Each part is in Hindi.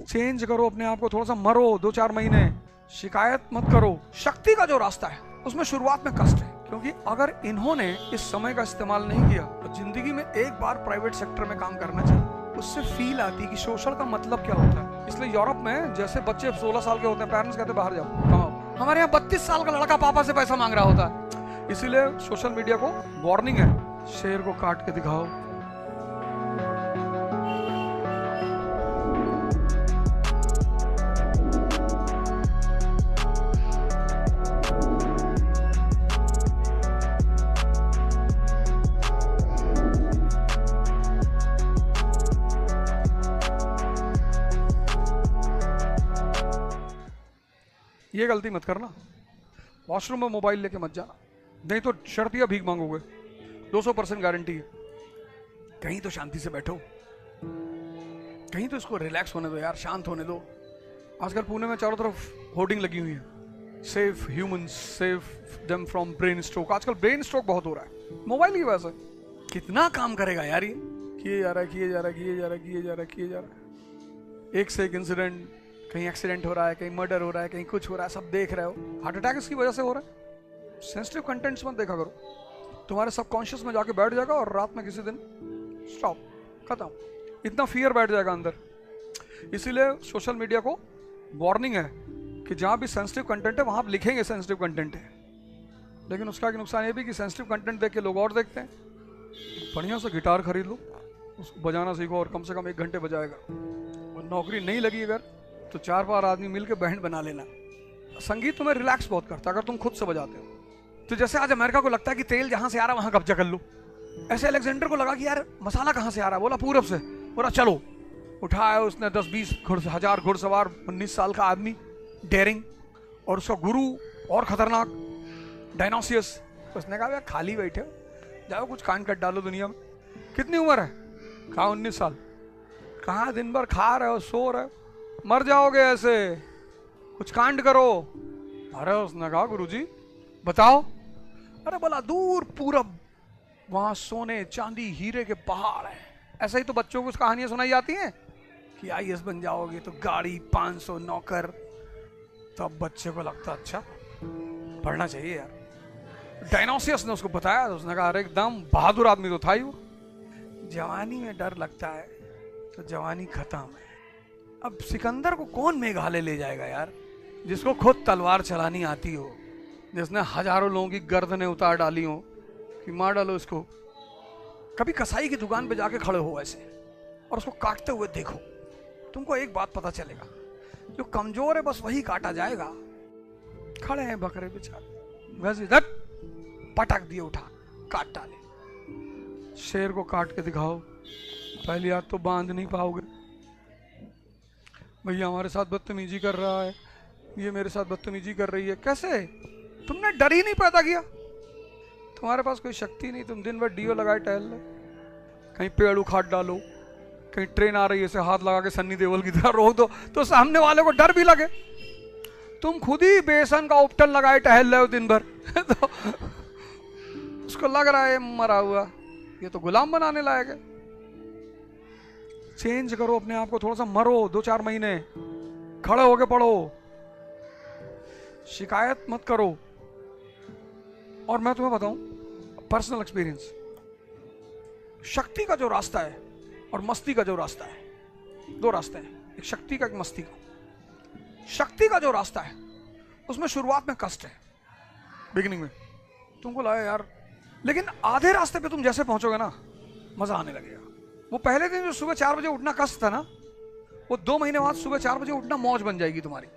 चेंज करो अपने आप को, थोड़ा सा मरो 2-4 महीने, शिकायत मत करो। शक्ति का जो रास्ता है उसमें शुरुआत में कष्ट है, क्योंकि अगर इन्होंने इस समय का इस्तेमाल नहीं किया तो जिंदगी में एक बार प्राइवेट सेक्टर में काम करना चाहिए, उससे फील आती है कि सोशल का मतलब क्या होता है। इसलिए यूरोप में जैसे बच्चे 16 साल के होते हैं, पेरेंट्स कहते हैं बाहर जाओ कमाओ, हमारे यहाँ 32 साल का लड़का पापा से पैसा मांग रहा होता है। इसीलिए सोशल मीडिया को वार्निंग है, शेर को काट के दिखाओ। ये गलती मत करना, वॉशरूम में मोबाइल लेके मत जाना, नहीं तो शर्तिया भीख मांगोगे। 200% गारंटी है। कहीं तो शांति से बैठो, कहीं तो इसको रिलैक्स होने दो यार, शांत होने दो। आजकल पुणे में चारों तरफ होर्डिंग लगी हुई है, save humans, save them from brain stroke. आजकल ब्रेन स्ट्रोक बहुत हो रहा है मोबाइल की वजह से। कितना काम करेगा यार ये, किए जा रहा है, किए जा रहा है, किए जा रहा है, किए जा रहा है, किए जा रहा है। एक से एक इंसिडेंट, कहीं एक्सीडेंट हो रहा है, कहीं मर्डर हो रहा है, कहीं कुछ हो रहा है, सब देख रहे हो। हार्ट अटैक इसकी वजह से हो रहा है। सेंसिटिव कंटेंट्स मत देखा करो, तुम्हारे सबकॉन्शियस में जाके बैठ जाएगा और रात में किसी दिन स्टॉप, खत्म। इतना फियर बैठ जाएगा अंदर। इसीलिए सोशल मीडिया को वार्निंग है कि जहाँ भी सेंसिटिव कंटेंट है वहाँ आप लिखेंगे सेंसिटिव कंटेंट है, लेकिन उसका नुकसान ये भी कि सेंसिटिव कंटेंट देख के लोग और देखते हैं। बढ़िया सा गिटार खरीद लो, उसको बजाना सीखो और कम से कम 1 घंटे बजाएगा। और नौकरी नहीं लगी अगर तो 4-5 आदमी मिलकर बैंड बना लेना। संगीत तुम्हें रिलैक्स बहुत करता है अगर तुम खुद से बजाते हो। तो जैसे आज अमेरिका को लगता है कि तेल जहां से आ रहा है वहां कब्जा कर लो, ऐसे अलेक्जेंडर को लगा कि यार मसाला कहां से आ रहा है, बोला पूरब से। बोला चलो, उठाया उसने 10-20 1000 घुड़सवार, 19 साल का आदमी, डेयरिंग, और उसका गुरु और खतरनाक डायनोसियस। उसने कहा यार खाली बैठे हो, जाओ कुछ कांड कर डालो दुनिया में। कितनी उम्र है? कहा 19 साल। कहा दिन भर खा रहे हो, सो रहे हो, मर जाओगे ऐसे, कुछ कांड करो। अरे उसने कहा गुरुजी बताओ। अरे बोला दूर पूरब, वहां सोने चांदी हीरे के पहाड़ है। ऐसा ही तो बच्चों को कुछ कहानियां सुनाई जाती हैं कि आईएएस बन जाओगे तो गाड़ी, 500 नौकर। तो अब बच्चे को लगता अच्छा पढ़ना चाहिए यार। डायनोसियस ने उसको बताया तो उसने कहा अरे एकदम बहादुर आदमी तो था ही वो। जवानी में डर लगता है तो जवानी खत्म है। अब सिकंदर को कौन मेघालय ले जाएगा यार, जिसको खुद तलवार चलानी आती हो, जिसने हजारों लोगों की गर्दनें उतार डाली हो कि मार डालो इसको। कभी कसाई की दुकान पे जाके खड़े हो ऐसे और उसको काटते हुए देखो, तुमको एक बात पता चलेगा, जो कमजोर है बस वही काटा जाएगा। खड़े हैं बकरे बेचारे, वैसे इधर पटक दिए, उठा काट डाले। शेर को काट के दिखाओ, पहली हाथ तो बांध नहीं पाओगे। भैया हमारे साथ बदतमीजी कर रहा है, ये मेरे साथ बदतमीजी कर रही है। कैसे? तुमने डर ही नहीं पैदा किया, तुम्हारे पास कोई शक्ति नहीं। तुम दिन भर डीओ लगाए टहल लो, कहीं पेड़ उखाड़ डालो, कहीं ट्रेन आ रही है ऐसे हाथ लगा के सन्नी देओल की तरह रोक दो तो सामने वाले को डर भी लगे। तुम खुद ही बेसन का उपटन लगाए टहल रहे हो दिन भर तो उसको लग रहा है मरा हुआ, ये तो गुलाम बनाने लायक है। चेंज करो अपने आप को, थोड़ा सा मरो 2-4 महीने, खड़े होके पढ़ो, शिकायत मत करो। और मैं तुम्हें बताऊं पर्सनल एक्सपीरियंस, शक्ति का जो रास्ता है और मस्ती का जो रास्ता है, 2 रास्ते हैं, एक शक्ति का एक मस्ती का। शक्ति का जो रास्ता है उसमें शुरुआत में कष्ट है, बिगिनिंग में तुमको लगा यार, लेकिन आधे रास्ते पे तुम जैसे पहुंचोगे ना मजा आने लगेगा। वो पहले दिन जो सुबह 4 बजे उठना कष्ट था ना, वो 2 महीने बाद सुबह 4 बजे उठना मौज बन जाएगी तुम्हारी।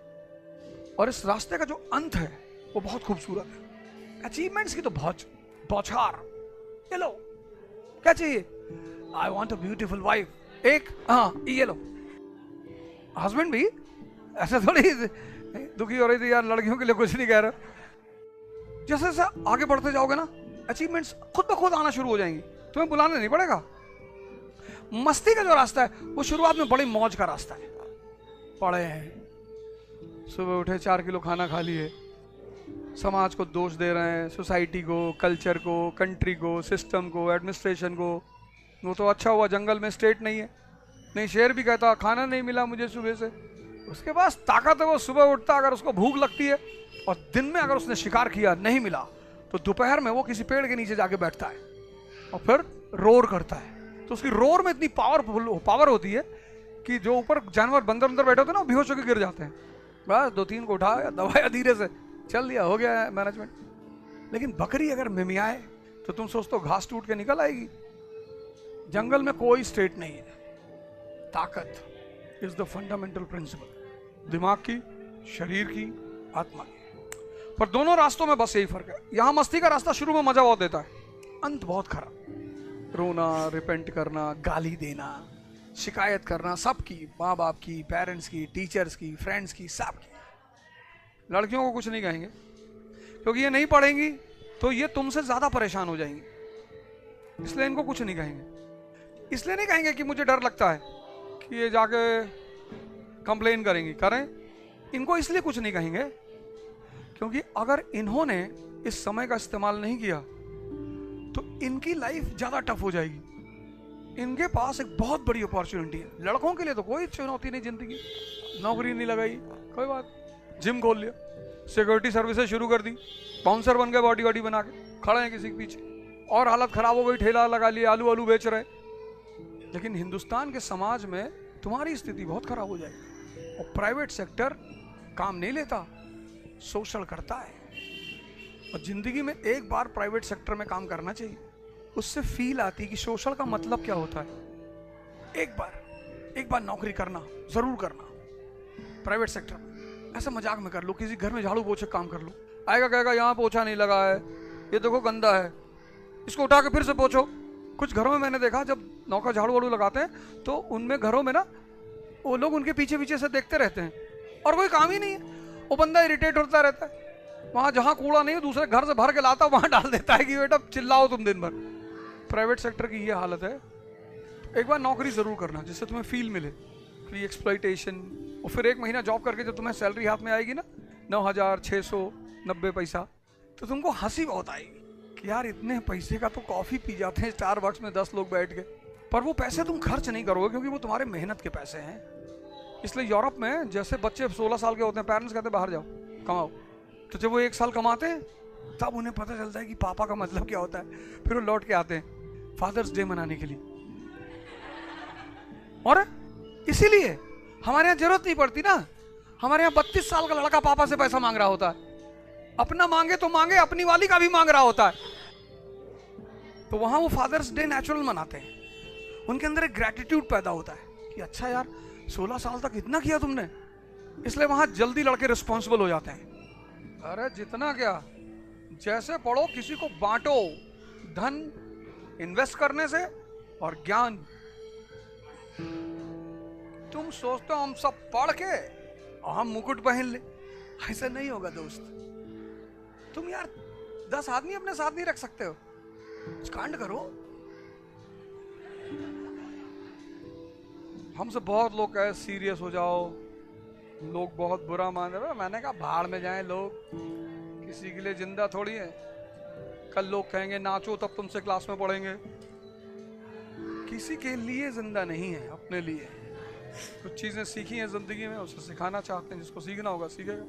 और इस रास्ते का जो अंत है वो बहुत खूबसूरत है। अचीवमेंट्स की तो बहुत बौछार, ये लो क्या चाहिए, I want a beautiful wife, एक हाँ ये लो। हस्बैंड भी ऐसे थोड़ी दुखी हो रही थी यार, लड़कियों के लिए कुछ नहीं कह रहे। जैसे जैसे आगे बढ़ते जाओगे ना, अचीवमेंट्स खुद ब खुद आना शुरू हो जाएंगी, तुम्हें बुलाना नहीं पड़ेगा। मस्ती का जो रास्ता है वो शुरुआत में बड़ी मौज का रास्ता है। पढ़े हैं, सुबह उठे 4 किलो खाना खा लिए, समाज को दोष दे रहे हैं, सोसाइटी को, कल्चर को, कंट्री को, सिस्टम को, एडमिनिस्ट्रेशन को। वो तो अच्छा हुआ जंगल में स्टेट नहीं है, नहीं, शेर भी कहता खाना नहीं मिला मुझे सुबह से। उसके पास ताकत है, वो सुबह उठता, अगर उसको भूख लगती है और दिन में अगर उसने शिकार किया नहीं मिला तो दोपहर में वो किसी पेड़ के नीचे जाके बैठता है और फिर रोर करता है। तो उसकी रोर में इतनी पावर होती है कि जो ऊपर जानवर बंदर अंदर बैठे होते हैं ना, बेहोश होकर गिर जाते हैं। बस 2-3 को उठाया, दबाया धीरे से, चल दिया, हो गया मैनेजमेंट। लेकिन बकरी अगर मिमियाए तो तुम सोचते हो घास टूट के निकल आएगी? जंगल में कोई स्टेट नहीं है। ताकत इज द फंडामेंटल प्रिंसिपल, दिमाग की, शरीर की, आत्मा की। पर दोनों रास्तों में बस यही फर्क है। यहां मस्ती का रास्ता शुरू में मजा बहुत देता है, अंत बहुत खराब। रोना, रिपेंट करना, गाली देना, शिकायत करना, सबकी, माँ बाप की, पेरेंट्स की, टीचर्स की, फ्रेंड्स की, सबकी। लड़कियों को कुछ नहीं कहेंगे क्योंकि ये नहीं पढ़ेंगी तो ये तुमसे ज्यादा परेशान हो जाएंगी, इसलिए इनको कुछ नहीं कहेंगे। इसलिए नहीं कहेंगे कि मुझे डर लगता है कि ये जाके कंप्लेन करेंगी, करें, इनको इसलिए कुछ नहीं कहेंगे क्योंकि अगर इन्होंने इस समय का इस्तेमाल नहीं किया तो इनकी लाइफ ज्यादा टफ हो जाएगी। इनके पास एक बहुत बड़ी अपॉर्चुनिटी है। लड़कों के लिए तो कोई चुनौती नहीं जिंदगी, नौकरी नहीं लगाई, कोई बात, जिम खोल लिया, सिक्योरिटी सर्विसेज शुरू कर दी, बाउंसर बन गए, बॉडी वॉडी बना के खड़े हैं किसी के पीछे, और हालत खराब हो गई, ठेला लगा लिया, आलू आलू बेच रहे। लेकिन हिंदुस्तान के समाज में तुम्हारी स्थिति बहुत खराब हो जाएगी। और प्राइवेट सेक्टर काम नहीं लेता, सोशल करता है। और जिंदगी में एक बार प्राइवेट सेक्टर में काम करना चाहिए, उससे फील आती है कि सोशल का मतलब क्या होता है। एक बार नौकरी करना, जरूर करना प्राइवेट सेक्टर में। ऐसा मजाक में कर लो, किसी घर में झाड़ू पोछे काम कर लो, आएगा कहेगा यहाँ पोछा नहीं लगा है, ये देखो गंदा है, इसको उठा के फिर से पोछो। कुछ घरों में मैंने देखा जब नौका झाड़ू वाड़ू लगाते हैं तो उनमें घरों में ना वो लोग उनके पीछे पीछे से देखते रहते हैं और कोई काम ही नहीं है। वो बंदा इरिटेट होता रहता है, वहां जहां कूड़ा नहीं है दूसरे घर से भर के लाता वहां डाल देता है कि बेटा चिल्लाओ तुम दिन भर। प्राइवेट सेक्टर की ये हालत है। एक बार नौकरी जरूर करना जिससे तुम्हें फील मिले, फ्री एक्सप्लॉइटेशन। और फिर 1 महीना जॉब करके जब तुम्हें सैलरी हाथ में आएगी ना 9,690 पैसा, तो तुमको हंसी बहुत आएगी कि यार इतने पैसे का तो कॉफी पी जाते हैं स्टारबक्स में 10 लोग बैठ के। पर वो पैसे तुम खर्च नहीं करोगे क्योंकि वो तुम्हारे मेहनत के पैसे हैं। इसलिए यूरोप में जैसे बच्चे 16 साल के होते हैं, पेरेंट्स कहते हैं बाहर जाओ कमाओ, तो जब वो 1 साल कमाते हैं तब उन्हें पता चलता है कि पापा का मतलब क्या होता है। फिर वो लौट के आते हैं फादर्स डे मनाने के लिए। और इसीलिए हमारे यहाँ जरूरत नहीं पड़ती ना, हमारे यहाँ 32 साल का लड़का पापा से पैसा मांग रहा होता है। अपना मांगे तो मांगे, अपनी वाली का भी मांग रहा होता है। तो वहां वो फादर्स डे नेचुरल मनाते हैं, उनके अंदर एक ग्रेटिट्यूड पैदा होता है कि अच्छा यार 16 साल तक इतना किया तुमने, इसलिए वहां जल्दी लड़के रिस्पॉन्सिबल हो जाते हैं। अरे जितना क्या, जैसे पढ़ो किसी को बांटो, धन इन्वेस्ट करने से और ज्ञान। तुम सोचते हो हम सब पढ़ के और हम मुकुट पहन ले, ऐसा नहीं होगा दोस्त। तुम यार 10 आदमी अपने साथ नहीं रख सकते हो, कांड करो। हमसे बहुत लोग कहे सीरियस हो जाओ, लोग बहुत बुरा मान रहे। मैंने कहा भाड़ में जाएं लोग, किसी के लिए जिंदा थोड़ी है। कल लोग कहेंगे नाचो तब तुमसे क्लास में पढ़ेंगे। किसी के लिए जिंदा नहीं है, अपने लिए। कुछ चीजें सीखी हैं जिंदगी में, उसे सिखाना चाहते हैं, जिसको सीखना होगा सीखेगा।